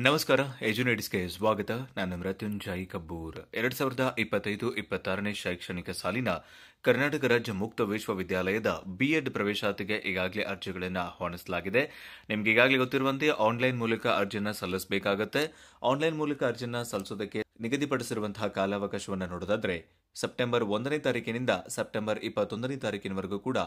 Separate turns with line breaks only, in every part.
ನಮಸ್ಕಾರ, ಎಜುನೇಟ್ಸ್ಗೆ ಸ್ವಾಗತ. ನಾನು ಮೃತ್ಯುಂಜಯ್ ಕಬ್ಬೂರ್. 2025-26ನೇ ಶೈಕ್ಷಣಿಕ ಸಾಲಿನ ಕರ್ನಾಟಕ ರಾಜ್ಯ ಮುಕ್ತ ವಿಶ್ವವಿದ್ಯಾಲಯದ ಬಿಎಡ್ ಪ್ರವೇಶಾತಿಗೆ ಈಗಾಗಲೇ ಅರ್ಜಿಗಳನ್ನು ಆಹ್ವಾನಿಸಲಾಗಿದೆ. ನಿಮ್ಗೆ ಈಗಾಗಲೇ ಗೊತ್ತಿರುವಂತೆ ಆನ್ಲೈನ್ ಮೂಲಕ ಅರ್ಜಿಯನ್ನು ಸಲ್ಲಿಸಬೇಕಾಗುತ್ತೆ. ಆನ್ಲೈನ್ ಮೂಲಕ ಅರ್ಜಿಯನ್ನು ಸಲ್ಲಿಸೋದಕ್ಕೆ ನಿಗದಿಪಡಿಸಿರುವಂತಹ ಕಾಲಾವಕಾಶವನ್ನು ನೋಡೋದಾದ್ರೆ ಸೆಪ್ಟೆಂಬರ್ 1ನೇ ತಾರೀಕಿನಿಂದ ಸೆಪ್ಟೆಂಬರ್ 21ನೇ ತಾರೀಕಿನವರೆಗೂ ಕೂಡ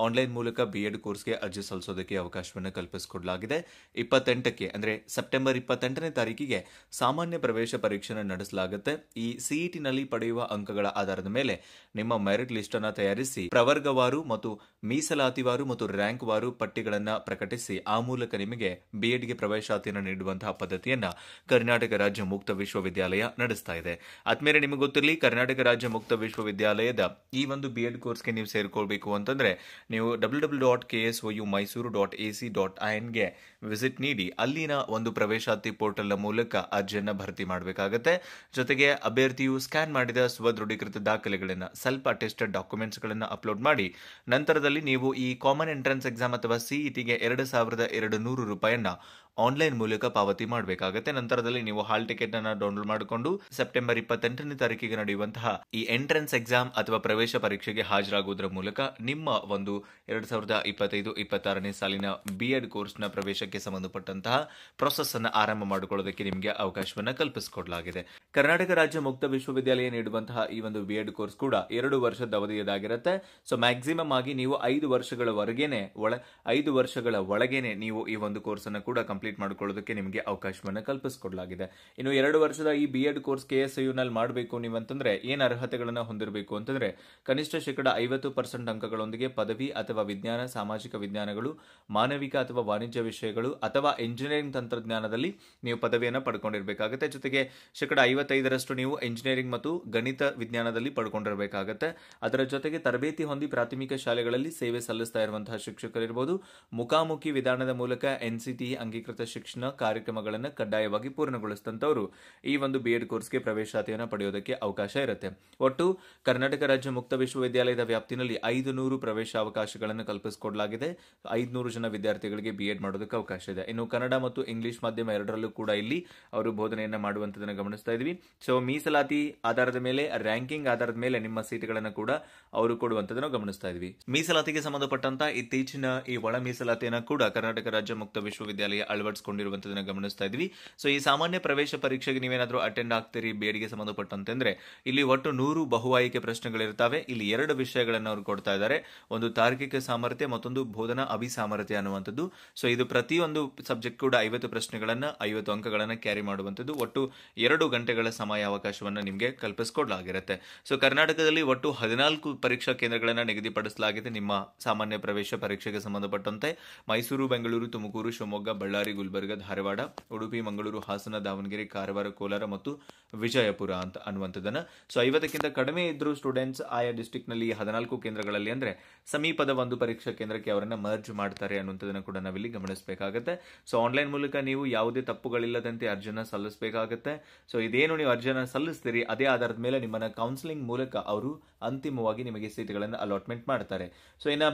ಆನ್ಲೈನ್ ಮೂಲಕ ಬಿಎಡ್ ಕೋರ್ಸ್ಗೆ ಅರ್ಜಿ ಸಲ್ಲಿಸೋದಕ್ಕೆ ಅವಕಾಶವನ್ನು ಕಲ್ಪಿಸಿಕೊಡಲಾಗಿದೆ. 28ಕ್ಕೆ ಅಂದ್ರೆ ಸೆಪ್ಟೆಂಬರ್ 28ನೇ ತಾರೀಕಿಗೆ ಸಾಮಾನ್ಯ ಪ್ರವೇಶ ಪರೀಕ್ಷೆಯನ್ನು ನಡೆಸಲಾಗುತ್ತೆ. ಈ ಸಿಇಟಿನಲ್ಲಿ ಪಡೆಯುವ ಅಂಕಗಳ ಆಧಾರದ ಮೇಲೆ ನಿಮ್ಮ ಮೆರಿಟ್ ಲಿಸ್ಟ್ ಅನ್ನು ತಯಾರಿಸಿ ಪ್ರವರ್ಗವಾರು ಮತ್ತು ಮೀಸಲಾತಿವಾರು ಮತ್ತು ರ್ಯಾಂಕ್ ವಾರು ಪಟ್ಟಿಗಳನ್ನು ಪ್ರಕಟಿಸಿ ಆ ಮೂಲಕ ನಿಮಗೆ ಬಿಎಡ್ಗೆ ಪ್ರವೇಶಾತಿಯನ್ನು ನೀಡುವಂತಹ ಪದ್ಧತಿಯನ್ನ ಕರ್ನಾಟಕ ರಾಜ್ಯ ಮುಕ್ತ ವಿಶ್ವವಿದ್ಯಾಲಯ ನಡೆಸ್ತಾ ಇದೆ. ಆದ್ಮೇಲೆ ನಿಮಗೆ ಗೊತ್ತಿರಲಿ, ಕರ್ನಾಟಕ ರಾಜ್ಯ ಮುಕ್ತ ವಿಶ್ವವಿದ್ಯಾಲಯದ ಈ ಒಂದು ಬಿಎಡ್ ಕೋರ್ಸ್ಗೆ ನೀವು ಸೇರ್ಕೊಳ್ಬೇಕು ಅಂತಂದ್ರೆ ನೀವು www.ksuMysore.ac.in ಗೆ ವಿಸಿಟ್ ನೀಡಿ ಅಲ್ಲಿನ ಒಂದು ಪ್ರವೇಶಾತಿ ಪೋರ್ಟಲ್ ಮೂಲಕ ಅರ್ಜಿಯನ್ನು ಭರ್ತಿ ಮಾಡಬೇಕಾಗುತ್ತೆ. ಜೊತೆಗೆ ಅಭ್ಯರ್ಥಿಯು ಸ್ಕ್ಯಾನ್ ಮಾಡಿದ ಸ್ವದೃಢೀಕೃತ ದಾಖಲೆಗಳನ್ನು ಸೆಲ್ಫ್ ಅಟೆಸ್ಟೆಡ್ ಡಾಕ್ಯುಮೆಂಟ್ಸ್ ಗಳನ್ನು ಅಪ್ಲೋಡ್ ಮಾಡಿ ನಂತರದಲ್ಲಿ ನೀವು ಈ ಕಾಮನ್ ಎಂಟ್ರೆನ್ಸ್ ಎಕ್ಸಾಮ್ ಅಥವಾ ಸಿಇಟಿಗೆ 2200 ರೂಪಾಯಿಯನ್ನ ಆನ್ಲೈನ್ ಮೂಲಕ ಪಾವತಿ ಮಾಡಬೇಕಾಗುತ್ತೆ. ನಂತರದಲ್ಲಿ ನೀವು ಹಾಲ್ ಟಿಕೆಟ್ ಅನ್ನು ಡೌನ್ಲೋಡ್ ಮಾಡಿಕೊಂಡು ಸೆಪ್ಟೆಂಬರ್ 28ನೇ ತಾರೀಕಿಗೆ ನಡೆಯುವಂತಹ ಈ ಎಂಟ್ರೆನ್ಸ್ ಎಕ್ಸಾಮ್ ಅಥವಾ ಪ್ರವೇಶ ಪರೀಕ್ಷೆಗೆ ಹಾಜರಾಗುವುದರ ಮೂಲಕ ನಿಮ್ಮ ಒಂದು 2025-26ನೇ ಸಾಲಿನ ಬಿಎಡ್ ಕೋರ್ಸ್ನ ಪ್ರವೇಶಕ್ಕೆ ಸಂಬಂಧಪಟ್ಟಂತಹ ಪ್ರೊಸೆಸ್ ಅನ್ನು ಆರಂಭ ಮಾಡಿಕೊಳ್ಳೋದಕ್ಕೆ ನಿಮಗೆ ಅವಕಾಶವನ್ನು ಕಲ್ಪಿಸಿಕೊಡಲಾಗಿದೆ. ಕರ್ನಾಟಕ ರಾಜ್ಯ ಮುಕ್ತ ವಿಶ್ವವಿದ್ಯಾಲಯ ನೀಡುವಂತಹ ಈ ಒಂದು ಬಿಎಡ್ ಕೋರ್ಸ್ ಕೂಡ 2 ವರ್ಷದ ಅವಧಿಯದಾಗಿರುತ್ತೆ. ಸೊ ಮ್ಯಾಕ್ಸಿಮಮ್ ಆಗಿ ನೀವು 5 ವರ್ಷಗಳ ಒಳಗೇನೆ ನೀವು ಈ ಒಂದು ಕೋರ್ಸ್ ಅನ್ನು ಕೂಡ ಕಂಪ್ಲೀಟ್ ಮಾಡಿಕೊಳ್ಳೋದಕ್ಕೆ ನಿಮಗೆ ಅವಕಾಶವನ್ನು ಕಲ್ಪಿಸಿಕೊಡಲಾಗಿದೆ. ಇನ್ನು 2 ವರ್ಷದ ಈ ಬಿಎಡ್ ಕೋರ್ಸ್ KSIU ನಲ್ಲಿ ಮಾಡಬೇಕು ನೀವಂತಂದ್ರೆ ಏನ್ ಅರ್ಹತೆಗಳನ್ನು ಹೊಂದಿರಬೇಕು ಅಂತಂದ್ರೆ ಕನಿಷ್ಠ 50% ಅಂಕಗಳೊಂದಿಗೆ ಪದವಿ ಅಥವಾ ವಿಜ್ಞಾನ, ಸಾಮಾಜಿಕ ವಿಜ್ಞಾನಗಳು, ಮಾನವಿಕ ಅಥವಾ ವಾಣಿಜ್ಯ ವಿಷಯಗಳು ಅಥವಾ ಇಂಜಿನಿಯರಿಂಗ್ ತಂತ್ರಜ್ಞಾನದಲ್ಲಿ ನೀವು ಪದವಿಯನ್ನು ಪಡ್ಕೊಂಡಿರಬೇಕಾಗುತ್ತೆ. ಜೊತೆಗೆ 55% ನೀವು ಇಂಜಿನಿಯರಿಂಗ್ ಮತ್ತು ಗಣಿತ ವಿಜ್ಞಾನದಲ್ಲಿ ಪಡ್ಕೊಂಡಿರಬೇಕಾಗುತ್ತೆ. ಅದರ ಜೊತೆಗೆ ತರಬೇತಿ ಹೊಂದಿ ಪ್ರಾಥಮಿಕ ಶಾಲೆಗಳಲ್ಲಿ ಸೇವೆ ಸಲ್ಲಿಸ್ತಾ ಇರುವಂತಹ ಶಿಕ್ಷಕರಿರ್ಬೋದು, ಮುಖಾಮುಖಿ ವಿಧಾನದ ಮೂಲಕ NCTE ಅಂಗೀಕೃತ ಶಿಕ್ಷಣ ಕಾರ್ಯಕ್ರಮಗಳನ್ನು ಕಡ್ಡಾಯವಾಗಿ ಪೂರ್ಣಗೊಳಿಸಿದಂತವರು ಈ ಒಂದು ಬಿಎಡ್ ಕೋರ್ಸ್ಗೆ ಪ್ರವೇಶಾತಿಯನ್ನು ಪಡೆಯೋದಕ್ಕೆ ಅವಕಾಶ ಇರುತ್ತೆ. ಒಟ್ಟು ಕರ್ನಾಟಕ ರಾಜ್ಯ ಮುಕ್ತ ವಿಶ್ವವಿದ್ಯಾಲಯದ ವ್ಯಾಪ್ತಿನಲ್ಲಿ 500 ಪ್ರವೇಶಾವಕಾಶಗಳನ್ನು ಕಲ್ಪಿಸಿಕೊಡಲಾಗಿದೆ. 500 ಜನ ವಿದ್ಯಾರ್ಥಿಗಳಿಗೆ ಬಿಎಡ್ ಮಾಡೋದಕ್ಕೆ ಅವಕಾಶ ಇದೆ. ಇನ್ನು ಕನ್ನಡ ಮತ್ತು ಇಂಗ್ಲಿಷ್ ಮಾಧ್ಯಮ ಎರಡರಲ್ಲೂ ಕೂಡ ಇಲ್ಲಿ ಅವರು ಬೋಧನೆಯನ್ನ ಮಾಡುವಂತದನ್ನು ಗಮನಿಸ್ತಾ ಇದ್ವಿ. ಸೊ ಮೀಸಲಾತಿ ಆಧಾರದ ಮೇಲೆ, ರ್ಯಾಂಕಿಂಗ್ ಆಧಾರದ ಮೇಲೆ ನಿಮ್ಮ ಸೀಟ್ಗಳನ್ನು ಕೂಡ ಅವರು ಕೊಡುವಂತದನ್ನು ಗಮನಿಸ್ತಾ ಇದ್ವಿ. ಮೀಸಲಾತಿಗೆ ಸಂಬಂಧಪಟ್ಟಂತ ಇತ್ತೀಚಿನ ಈ ಒಳ ಮೀಸಲಾತಿಯನ್ನು ಕೂಡ ಕರ್ನಾಟಕ ರಾಜ್ಯ ಮುಕ್ತ ವಿಶ್ವವಿದ್ಯಾಲಯ ಅಳವಡಿಸಿಕೊಂಡಿರುವಂತದನ್ನು ಗಮನಿಸ್ತಾ ಇದ್ವಿ. ಸೊ ಈ ಸಾಮಾನ್ಯ ಪ್ರವೇಶ ಪರೀಕ್ಷೆಗೆ ನೀವೇನಾದ್ರೂ ಅಟೆಂಡ್ ಆಗ್ತೀರಿ ಬಿಎಡ್ಗೆ ಸಂಬಂಧಪಟ್ಟಂತಂದ್ರೆ ಇಲ್ಲಿ ಒಟ್ಟು 100 ಬಹು ಆಯ್ಕೆ ಪ್ರಶ್ನೆಗಳಿರ್ತವೆ. ಇಲ್ಲಿ 2 ವಿಷಯಗಳನ್ನು ಅವರು ಕೊಡ್ತಾ ಇದ್ದಾರೆ. ಒಂದು ತಾರ್ಕಿಕ ಸಾಮರ್ಥ್ಯ, ಮತ್ತೊಂದು ಬೋಧನಾ ಅಭಿಸಾಮರ್ಥ್ಯ ಅನ್ನುವಂಥದ್ದು. ಸೊ ಇದು ಪ್ರತಿಯೊಂದು ಸಬ್ಜೆಕ್ಟ್ ಕೂಡ 50 ಪ್ರಶ್ನೆಗಳನ್ನ 50 ಅಂಕಗಳನ್ನ ಕ್ಯಾರಿ ಮಾಡುವಂಥದ್ದು. ಒಟ್ಟು 2 ಗಂಟೆಗಳ ಸಮಯಾವಕಾಶವನ್ನು ನಿಮಗೆ ಕಲ್ಪಿಸಿಕೊಡಲಾಗಿರುತ್ತೆ. ಸೊ ಕರ್ನಾಟಕದಲ್ಲಿ ಒಟ್ಟು 14 ಪರೀಕ್ಷಾ ಕೇಂದ್ರಗಳನ್ನು ನಿಗದಿಪಡಿಸಲಾಗಿದೆ. ನಿಮ್ಮ ಸಾಮಾನ್ಯ ಪ್ರವೇಶ ಪರೀಕ್ಷೆಗೆ ಸಂಬಂಧಪಟ್ಟಂತೆ ಮೈಸೂರು, ಬೆಂಗಳೂರು, ತುಮಕೂರು, ಶಿವಮೊಗ್ಗ, ಬಳ್ಳಾರಿ, ಗುಲ್ಬರ್ಗ, ಧಾರವಾಡ, ಉಡುಪಿ, ಮಂಗಳೂರು, ಹಾಸನ, ದಾವಣಗೆರೆ, ಕಾರವಾರ, ಕೋಲಾರ ಮತ್ತು ವಿಜಯಪುರ ಅಂತ ಅನ್ನುವಂಥದ್ದನ್ನ. ಸೊ 50ಕ್ಕಿಂತ ಕಡಿಮೆ ಇದ್ರೂ ಸ್ಟೂಡೆಂಟ್ಸ್ ಆಯಾ ಡಿಸ್ಟ್ರಿಕ್ಟ್ ನಲ್ಲಿ 14 ಕೇಂದ್ರಗಳಲ್ಲಿ ಅಂದ್ರೆ ಸಮೀಪದ ಒಂದು ಪರೀಕ್ಷಾ ಕೇಂದ್ರಕ್ಕೆ ಅವರನ್ನ ಮರ್ಜ್ ಮಾಡ್ತಾರೆ ಅನ್ನುವಂಥದ್ದನ್ನ ಕೂಡ ನಾವಿಲ್ಲಿ ಗಮನಿಸಬೇಕಾಗುತ್ತೆ. ಸೊ ಆನ್ಲೈನ್ ಮೂಲಕ ನೀವು ಯಾವುದೇ ತಪ್ಪುಗಳಿಲ್ಲದಂತೆ ಅರ್ಜಿನ ಸಲ್ಲಿಸಬೇಕಾಗುತ್ತೆ. ಸೊ ಇದೇನು ನೀವು ಅರ್ಜಿನ ಸಲ್ಲಿಸ್ತೀರಿ ಅದೇ ಆಧಾರದ ಮೇಲೆ ನಿಮ್ಮನ್ನ ಕೌನ್ಸಿಲಿಂಗ್ ಮೂಲಕ ಅವರು ಅಂತಿಮವಾಗಿ ನಿಮಗೆ ಸೀಟ್ಗಳನ್ನು ಅಲಾಟ್ಮೆಂಟ್ ಮಾಡ್ತಾರೆ. ಸೊ ಇನ್ನ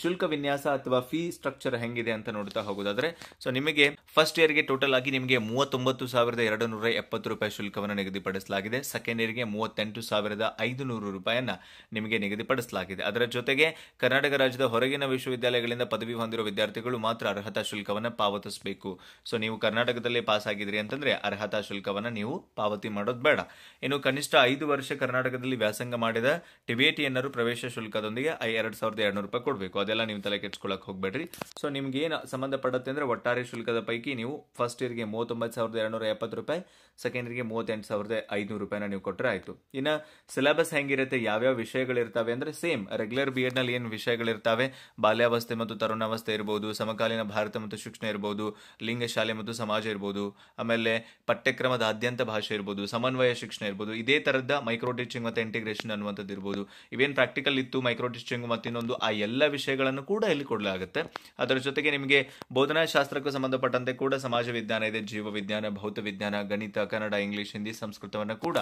ಶುಲ್ಕ ವಿನ್ಯಾಸ ಅಥವಾ ಫೀ ಸ್ಟ್ರಕ್ಚರ್ ಹೆಂಗಿದೆ ಅಂತ ನೋಡ್ತಾ ಹೋಗೋದಾದ್ರೆ, ಸೊ ನಿಮಗೆ ಫಸ್ಟ್ ಇಯರ್ಗೆ ಟೋಟಲ್ ಆಗಿ ನಿಮಗೆ 39,270 ರೂಪಾಯಿ ಶುಲ್ಕವನ್ನು ನಿಗದಿಪಡಿಸಲಾಗಿದೆ. ಸೆಕೆಂಡ್ ಇಯರ್ಗೆ 38,500 ರೂಪಾಯಿಯನ್ನ ನಿಮಗೆ ನಿಗದಿಪಡಿಸಲಾಗಿದೆ. ಅದರ ಜೊತೆಗೆ ಕರ್ನಾಟಕ ರಾಜ್ಯದ ಹೊರಗಿನ ವಿಶ್ವವಿದ್ಯಾಲಯಗಳಿಂದ ಪದವಿ ಹೊಂದಿರುವ ವಿದ್ಯಾರ್ಥಿಗಳು ಮಾತ್ರ ಅರ್ಹತಾ ಶುಲ್ಕವನ್ನು ಪಾವತಿಸಬೇಕು. ಸೊ ನೀವು ಕರ್ನಾಟಕದಲ್ಲೇ ಪಾಸ್ ಆಗಿದ್ರಿ ಅಂತಂದ್ರೆ ಅರ್ಹತಾ ಶುಲ್ಕವನ್ನು ನೀವು ಪಾವತಿ ಮಾಡೋದು ಬೇಡ. ಇನ್ನು ಕನಿಷ್ಠ 5 ವರ್ಷ ಕರ್ನಾಟಕದಲ್ಲಿ ವ್ಯಾಸಂಗ ಮಾಡಿದ ಟಿಬೇಟಿಯನ್ನರು ಪ್ರವೇಶ ಶುಲ್ಕದೊಂದಿಗೆ 2,200 ರೂಪಾಯಿ ಕೊಡಬೇಕು. ಅದೆಲ್ಲ ನೀವು ತಲೆ ಕೆಡ್ಸ್ಕೊಳ್ಳಕ್ ಹೋಗ್ಬೇಡ್ರಿ. ಸೊ ನಿಮ್ಗೆ ಏನು ಸಂಬಂಧಪಡುತ್ತೆ ಅಂದ್ರೆ ಒಟ್ಟಾರೆ ಶುಲ್ಕದ ಪೈಕಿ ನೀವು ಫಸ್ಟ್ ಇಯರ್ಗೆ 39,270 ರೂಪಾಯಿ, ಸೆಕೆಂಡ್ ಇಯರ್ಗೆ 38,500 ರೂಪಾಯಿನ ನೀವು ಕೊಟ್ಟರೆ ಆಯ್ತು. ಇನ್ನ ಸಿಲೆಬಸ್ ಹೆಂಗಿರುತ್ತೆ, ಯಾವ್ಯಾವ ವಿಷಯಗಳಿರ್ತವೆ ಅಂದ್ರೆ ಸೇಮ್ ರೆಗ್ಯುಲರ್ ಬಿಎಡ್ ನಲ್ಲಿ ಏನು ವಿಷಯಗಳಿರ್ತವೆ, ಬಾಲ್ಯಾವಸ್ಥೆ ಮತ್ತು ತರುಣಾವಸ್ಥೆ ಇರಬಹುದು, ಸಮಕಾಲೀನ ಭಾರತ ಮತ್ತು ಶಿಕ್ಷಣ ಇರಬಹುದು, ಲಿಂಗ, ಶಾಲೆ ಮತ್ತು ಸಮಾಜ ಇರಬಹುದು, ಆಮೇಲೆ ಪಠ್ಯಕ್ರಮದ ಆದ್ಯಂತ ಭಾಷೆ ಇರಬಹುದು, ಸಮನ್ವಯ ಶಿಕ್ಷಣ ಇರಬಹುದು, ಇದೇ ತರದ ಮೈಕ್ರೋ ಟೀಚಿಂಗ್ ಮತ್ತೆ ಇಂಟಿಗ್ರೇಷನ್ ಅನ್ನುವಂಥದ್ದು ಇರಬಹುದು. ಇವೇನ್ ಪ್ರಾಕ್ಟಿಕಲ್ ಇತ್ತು, ಮೈಕ್ರೋ ಟೀಚಿಂಗ್ ಮತ್ತೆ ಇನ್ನೊಂದು ಆ ಎಲ್ಲ ವಿಷಯ ವಿಷಯಗಳನ್ನು ಕೂಡ ಇಲ್ಲಿ ಕೊಡಲಾಗುತ್ತೆ. ಅದರ ಜೊತೆಗೆ ನಿಮಗೆ ಬೋಧನಾ ಶಾಸ್ತ್ರಕ್ಕೂ ಸಂಬಂಧಪಟ್ಟಂತೆ ಕೂಡ ಸಮಾಜ ವಿಜ್ಞಾನ ಇದೆ, ಜೀವ ವಿಜ್ಞಾನ, ಭೌತ ವಿಜ್ಞಾನ, ಗಣಿತ, ಕನ್ನಡ, ಇಂಗ್ಲಿಷ್, ಹಿಂದಿ, ಸಂಸ್ಕೃತವನ್ನು ಕೂಡ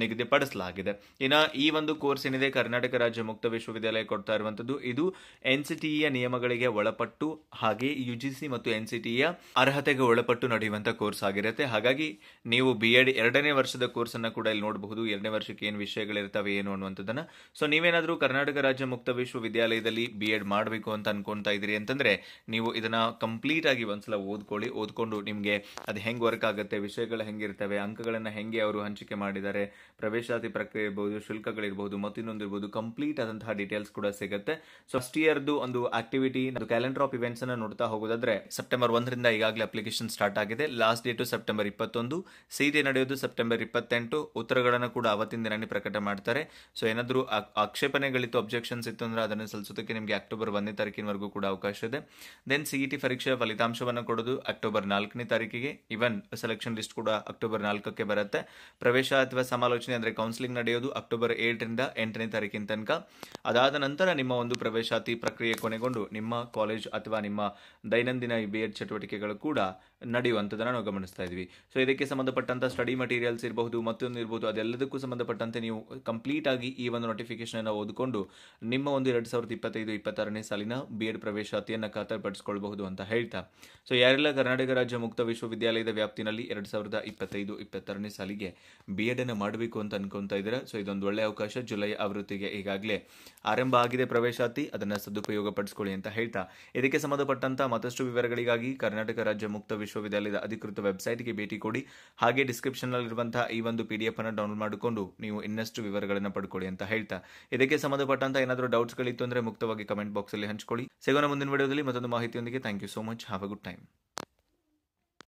ನಿಗದಿಪಡಿಸಲಾಗಿದೆ. ಇನ್ನು ಈ ಒಂದು ಕೋರ್ಸ್ ಏನಿದೆ ಕರ್ನಾಟಕ ರಾಜ್ಯ ಮುಕ್ತ ವಿಶ್ವವಿದ್ಯಾಲಯ ಕೊಡ್ತಾ ಇರುವಂತದ್ದು, ಇದು ಎನ್ಸಿಟಿಯ ನಿಯಮಗಳಿಗೆ ಒಳಪಟ್ಟು ಹಾಗೆ ಯುಜಿಸಿ ಮತ್ತು ಎನ್ಸಿಟಿಯ ಅರ್ಹತೆಗೆ ಒಳಪಟ್ಟು ನಡೆಯುವಂತ ಕೋರ್ಸ್ ಆಗಿರುತ್ತೆ. ಹಾಗಾಗಿ ನೀವು BEd 2ನೇ ವರ್ಷದ ಕೋರ್ಸ್ ಅನ್ನ ಕೂಡ ಇಲ್ಲಿ ನೋಡಬಹುದು. 2ನೇ ವರ್ಷಕ್ಕೆ ಏನು ವಿಷಯಗಳಿರ್ತವೆ ಏನು ಅನ್ನುವಂಥದ್ದನ್ನ. ಸೊ ನೀವೇನಾದ್ರೂ ಕರ್ನಾಟಕ ರಾಜ್ಯ ಮುಕ್ತ ವಿಶ್ವವಿದ್ಯಾಲಯದಲ್ಲಿ BEd ಮಾಡಬೇಕು ಅಂತ ಅನ್ಕೊಂತಾ ಇದ್ರಿ ಅಂತಂದ್ರೆ ನೀವು ಇದನ್ನ ಕಂಪ್ಲೀಟ್ ಆಗಿ ಒಂದ್ಸಲ ಓದ್ಕೊಂಡು ನಿಮ್ಗೆ ಅದು ಹೆಂಗ್ ವರ್ಕ್ ಆಗುತ್ತೆ, ವಿಷಯಗಳು ಹೆಂಗಿರ್ತವೆ, ಅಂಕಗಳನ್ನ ಹೆಂಗೆ ಅವರು ಹಂಚಿಕೆ ಮಾಡಿದ್ದಾರೆ, ಪ್ರವೇಶಾತಿ ಪ್ರಕ್ರಿಯೆ ಇರಬಹುದು, ಶುಲ್ಕಗಳಿರಬಹುದು, ಮತ್ತಿನ್ನೊಂದು ಇರಬಹುದು, ಕಂಪ್ಲೀಟ್ ಆದಂತಹ ಡೀಟೇಲ್ಸ್ ಕೂಡ ಸಿಗುತ್ತೆ. ಸೊ ಫಸ್ಟ್ ಇಯರ್ದು ಒಂದು ಆಕ್ಟಿವಿಟಿ ಕ್ಯಾಲೆಂಡರ್ ಆಫ್ ಇವೆಂಟ್ಸ್ ಅನ್ನ ನೋಡ್ತಾ ಹೋಗೋದಾದ್ರೆ ಸೆಪ್ಟೆಂಬರ್ 1ರಿಂದ ಈಗಾಗಲೇ ಅಪ್ಲಿಕೇಶನ್ ಸ್ಟಾರ್ಟ್ ಆಗಿದೆ. ಲಾಸ್ಟ್ ಡೇಟು ಸೆಪ್ಟೆಂಬರ್ 21, ಸಿಟಿ ನಡೆಯೋದು ಸೆಪ್ಟೆಂಬರ್ 28. ಉತ್ತರಗಳನ್ನು ಕೂಡ ಅವತ್ತಿನ ದಿನನೇ ಪ್ರಕಟ ಮಾಡ್ತಾರೆ. ಸೊ ಏನಾದರೂ ಆಕ್ಷೇಪಣೆಗಳಿತ್ತು, ಅಬ್ಜೆಕ್ಷನ್ಸ್ ಇತ್ತು ಅಂದ್ರೆ ಅದನ್ನು ಸಲ್ಲಿಸೋದಕ್ಕೆ ನಿಮಗೆ ಅಕ್ಟೋಬರ್ 1ನೇ ತಾರೀಕಿನವರೆಗೂ ಕೂಡ ಅವಕಾಶ ಇದೆ. ದೆನ್ CET ಪರೀಕ್ಷೆಯ ಫಲಿತಾಂಶವನ್ನು ಕೊಡೋದು ಅಕ್ಟೋಬರ್ 4ನೇ ತಾರೀಕಿಗೆ. ಇವನ್ ಸೆಲೆಕ್ಷನ್ ಲಿಸ್ಟ್ ಕೂಡ ಅಕ್ಟೋಬರ್ 4ಕ್ಕೆ ಬರುತ್ತೆ. ಪ್ರವೇಶ ಅಥವಾ ಸಮಾಲೋಚನೆ ಅಂದ್ರೆ ಕೌನ್ಸಿಲಿಂಗ್ ನಡೆಯೋದು ಅಕ್ಟೋಬರ್ 7ರಿಂದ 8ನೇ ತಾರೀಕಿನ ತನಕ. ಅದಾದ ನಂತರ ನಿಮ್ಮ ಒಂದು ಪ್ರವೇಶಾತಿ ಪ್ರಕ್ರಿಯೆ ಕೊನೆಗೊಂಡು ನಿಮ್ಮ ಕಾಲೇಜ್ ಅಥವಾ ನಿಮ್ಮ ದೈನಂದಿನ BEd ಚಟುವಟಿಕೆಗಳು ಕೂಡ ನಡೆಯುವಂಥದ್ದನ್ನು ನಾವು ಗಮನಿಸ್ತಾ ಇದ್ವಿ. ಸೊ ಇದಕ್ಕೆ ಸಂಬಂಧಪಟ್ಟಂತ ಸ್ಟಡಿ ಮಟೀರಿಯಲ್ಸ್ ಇರಬಹುದು, ಮತ್ತೊಂದು ಇರಬಹುದು, ಅದೆಲ್ಲದಕ್ಕೂ ಸಂಬಂಧಪಟ್ಟಂತೆ ನೀವು ಕಂಪ್ಲೀಟ್ ಆಗಿ ಈ ಒಂದು ನೋಟಿಫಿಕೇಶನ್ ಅನ್ನು ಓದಿಕೊಂಡು ನಿಮ್ಮ ಒಂದು 2025-26ನೇ ಸಾಲಿನ BEd ಪ್ರವೇಶಾತಿಯನ್ನ ಖಾತರಿಪಡಿಸಿಕೊಳ್ಳಬಹುದು ಅಂತ ಹೇಳ್ತಾ, ಸೊ ಯಾರೆಲ್ಲ ಕರ್ನಾಟಕ ರಾಜ್ಯ ಮುಕ್ತ ವಿಶ್ವವಿದ್ಯಾಲಯದ ವ್ಯಾಪ್ತಿನಲ್ಲಿ 2025-26ನೇ ಸಾಲಿಗೆ BEd ಅನ್ನು ಮಾಡಬೇಕು ಅಂತ ಅನ್ಕೊಂತಾ ಇದ್ದೀರಾ, ಸೊ ಇದೊಂದು ಒಳ್ಳೆ ಅವಕಾಶ. ಜುಲೈ ಆವೃತ್ತಿಗೆ ಈಗಾಗಲೇ ಆರಂಭ ಆಗಿದೆ ಪ್ರವೇಶಾತಿ, ಅದನ್ನ ಸದುಪಯೋಗ ಪಡಿಸಿಕೊಳ್ಳಿ ಅಂತ ಹೇಳ್ತಾ, ಇದಕ್ಕೆ ಸಂಬಂಧಪಟ್ಟಂತ ಮತ್ತಷ್ಟು ವಿವರಗಳಿಗಾಗಿ ಕರ್ನಾಟಕ ರಾಜ್ಯ ಮುಕ್ತ ವಿಶ್ವವಿದ್ಯಾಲಯದ ಅಧಿಕೃತ ವೆಬ್ಸೈಟ್ಗೆ ಭೇಟಿ ಕೊಡಿ. ಹಾಗೆ ಡಿಸ್ಕ್ರಿಪ್ಷನ್ ನಲ್ಲಿರುವಂತಹ ಈ ಒಂದು PDF ಅನ್ನು ಡೌನ್ಲೋಡ್ ಮಾಡಿಕೊಂಡು ನೀವು ಇನ್ನಷ್ಟು ವಿವರಗಳನ್ನು ಪಡ್ಕೊಳ್ಳಿ ಅಂತ ಹೇಳ್ತಾ, ಇದಕ್ಕೆ ಸಂಬಂಧಪಟ್ಟಂತ ಏನಾದರೂ ಡೌಟ್ಸ್ ಗಳಿತ್ತು ಅಂದ್ರೆ ಮುಕ್ತವಾಗಿ ಕಮೆಂಟ್ ಬಾಕ್ಸ್ ಅಲ್ಲಿ ಹಂಚ್ಕೊಳ್ಳಿ. ಸಿಗೋಣ ಮುಂದಿನ ವಿಡಿಯೋದಲ್ಲಿ ಮತ್ತೊಂದು ಮಾಹಿತಿಯೊಂದಿಗೆ. Thank you so much. Have a good time.